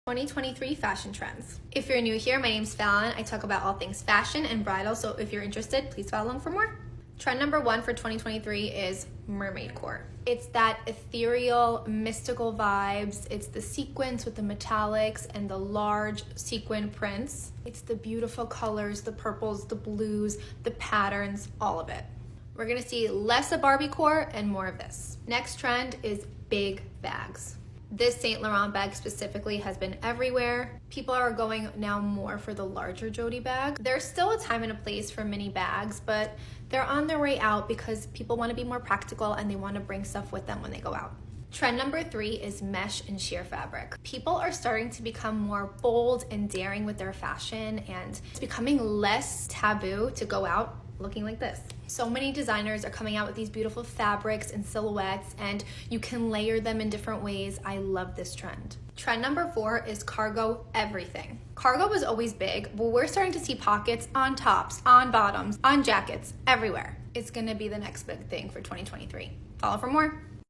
2023 fashion trends. If you're new here, my name's Fallon. I talk about all things fashion and bridal, so if you're interested, please follow along for more. Trend number 1 for 2023 is mermaid core. It's that ethereal, mystical vibes. It's the sequins with the metallics and the large sequin prints. It's the beautiful colors, the purples, the blues, the patterns, all of it. We're gonna see less of Barbie core and more of this. Next trend is big bags. This Saint Laurent bag specifically has been everywhere. People are going now more for the larger Jodie bag. There's still a time and a place for mini bags, but they're on their way out because people want to be more practical and they want to bring stuff with them when they go out. Trend number 3 is mesh and sheer fabric. People are starting to become more bold and daring with their fashion, and it's becoming less taboo to go out looking like this. So many designers are coming out with these beautiful fabrics and silhouettes, and you can layer them in different ways. I love this trend. Trend number 4 is cargo everything. Cargo was always big, but we're starting to see pockets on tops, on bottoms, on jackets, everywhere. It's gonna be the next big thing for 2023. Follow for more.